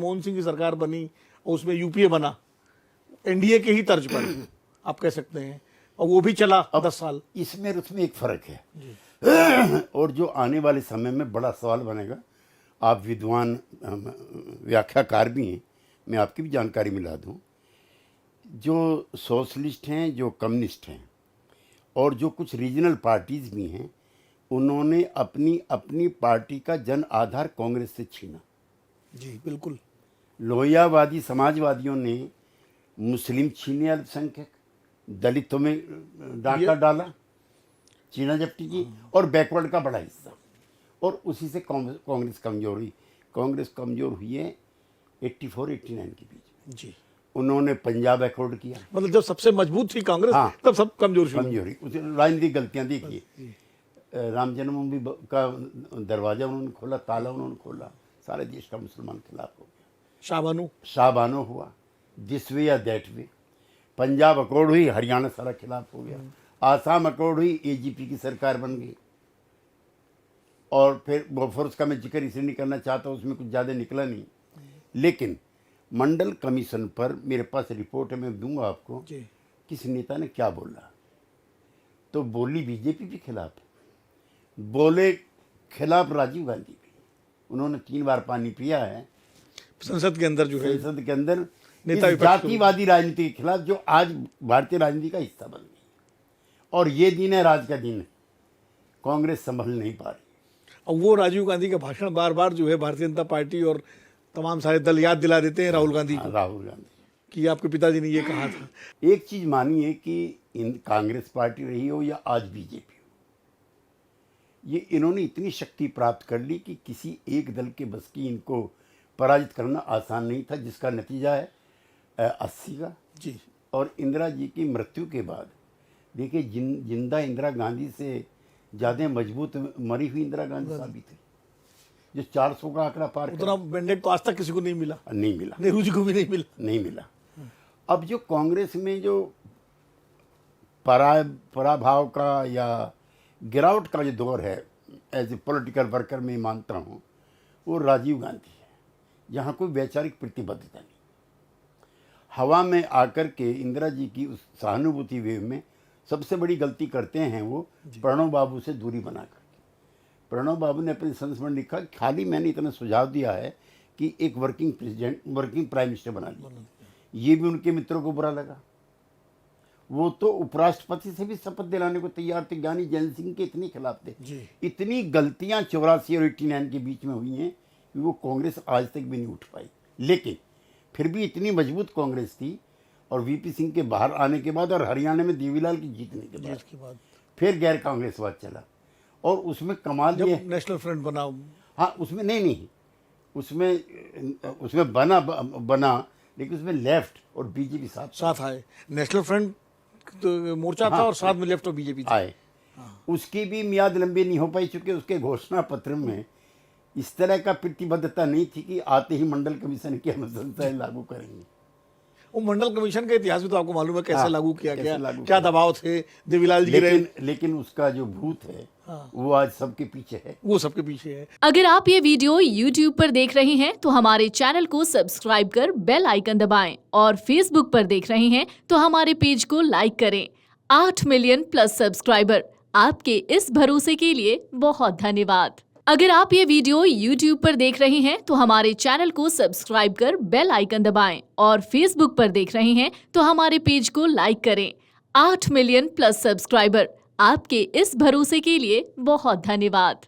मनमोहन सिंह की सरकार बनी और उसमें यूपीए बना, एनडीए के ही तर्ज पर आप कह सकते हैं, और वो भी चला 10 साल। इसमें और उसमें एक फर्क है और जो आने वाले समय में बड़ा सवाल बनेगा, आप विद्वान व्याख्याकार भी हैं, मैं आपकी भी जानकारी मिला दूं, जो सोशलिस्ट हैं, जो कम्युनिस्ट हैं और जो कुछ रीजनल पार्टीज भी हैं, उन्होंने अपनी अपनी पार्टी का जन आधार कांग्रेस से छीना। जी बिल्कुल। लोहियावादी समाजवादियों ने मुस्लिम छीने, अल्पसंख्यक, दलितों में डाका डाला, चीना जब्ती की, और बैकवर्ड का बड़ा हिस्सा, और उसी से कांग्रेस कमजोर हुई। कांग्रेस कमजोर हुई है 84-89 के बीच में। जी, उन्होंने पंजाब अकॉर्ड किया, मतलब जब सबसे मजबूत थी कांग्रेस, हाँ, तब सब कमजोर हुई। उस राजनीतिक गलतियां देखिए, राम जन्मभूमि का दरवाजा उन्होंने खोला, ताला उन्होंने खोला, सारे देश का मुसलमान खिलाफ हो गया। शाहबानो हुआ, दिस वे या दैट वे। पंजाब अकॉर्ड हुई, हरियाणा सारा खिलाफ हो गया। आसाम अकॉर्ड हुई, एजीपी की सरकार बन गई। और फिर बोफोर्स का मैं जिक्र इसलिए नहीं करना चाहता, उसमें कुछ ज़्यादा निकला नहीं, लेकिन मंडल कमीशन पर मेरे पास रिपोर्ट है, मैं दूंगा आपको, किस नेता ने क्या बोला। तो बोली बीजेपी के खिलाफ, बोले खिलाफ राजीव गांधी भी, उन्होंने 3 बार पानी पिया है संसद के अंदर, जो है संसद के अंदर, नेता जातिवादी राजनीति के खिलाफ, जो आज भारतीय राजनीति का हिस्सा बन गई। और ये दिन है, राज का दिन है, कांग्रेस संभल नहीं पा रही। और वो राजीव गांधी का भाषण बार बार जो है भारतीय जनता पार्टी और तमाम सारे दल याद दिला देते हैं राहुल गांधी को, राहुल गांधी कि आपके पिताजी ने ये कहा था। एक चीज मानिए कि कांग्रेस पार्टी रही हो या आज बीजेपी हो, ये इन्होंने इतनी शक्ति प्राप्त कर ली कि किसी एक दल के बस की इनको पराजित करना आसान नहीं था, जिसका नतीजा है 80 का। जी। और इंदिरा जी की मृत्यु के बाद देखिए, जिंदा इंदिरा गांधी से ज़्यादा मजबूत मरी हुई इंदिरा गांधी साबित हुई, जो 400 का आंकड़ा पार उतना मैंडेट तो आज तक किसी को नहीं मिला, नेहरू जी को भी नहीं मिला। अब जो कांग्रेस में जो पराभाव का या गिरावट का जो दौर है, एज ए पॉलिटिकल वर्कर मैं मानता हूँ, वो राजीव गांधी है, जहाँ कोई वैचारिक प्रतिबद्धता नहीं। हवा में आकर के इंदिरा जी की उस सहानुभूति वेव में सबसे बड़ी गलती करते हैं वो, प्रणब बाबू से दूरी बना करके। प्रणब बाबू ने अपने संदेश में लिखा, खाली मैंने इतना सुझाव दिया है कि एक वर्किंग प्राइम मिनिस्टर बना लिया। ये भी उनके मित्रों को बुरा लगा। वो तो उपराष्ट्रपति से भी शपथ दिलाने को तैयार थे, ज्ञानी जैन सिंह के इतने खिलाफ थे। इतनी गलतियां 84 और 89 के बीच में हुई हैं कि वो कांग्रेस आज तक भी नहीं उठ पाई। लेकिन फिर भी इतनी मजबूत कांग्रेस थी, और वीपी सिंह के बाहर आने के बाद और हरियाणा में देवीलाल की जीतने के बाद फिर गैर कांग्रेसवाद चला। और उसमें कमाल ये नेशनल फ्रंट बना, हाँ, उसमें नहीं, उसमें बना, लेकिन उसमें लेफ्ट और बीजेपी साथ आए। नेशनल फ्रंट तो मोर्चा था, और साथ में लेफ्ट और बीजेपी आए। उसकी भी मियाद लंबी नहीं हो पाई, चूंकि उसके घोषणा पत्र में इस तरह का प्रतिबद्धता नहीं थी कि आते ही मंडल कमीशन की अनुशंसाएं लागू करेंगे। वो मंडल कमीशन का इतिहास भी तो आपको मालूम है, कैसे लागू किया गया, क्या दबाव थे देवीलाल जी के। लेकिन उसका जो भूत है, वो आज सबके पीछे है, अगर आप ये वीडियो YouTube पर देख रहे हैं तो हमारे चैनल को सब्सक्राइब कर बेल आइकन दबाएं, और Facebook पर देख रहे हैं तो हमारे पेज को लाइक करें। 8 मिलियन प्लस सब्सक्राइबर, आपके इस भरोसे के लिए बहुत धन्यवाद। अगर आप ये वीडियो YouTube पर देख रहे हैं तो हमारे चैनल को सब्सक्राइब कर बेल आइकन दबाएं, और Facebook पर देख रहे हैं तो हमारे पेज को लाइक करें। 8 मिलियन प्लस सब्सक्राइबर, आपके इस भरोसे के लिए बहुत धन्यवाद।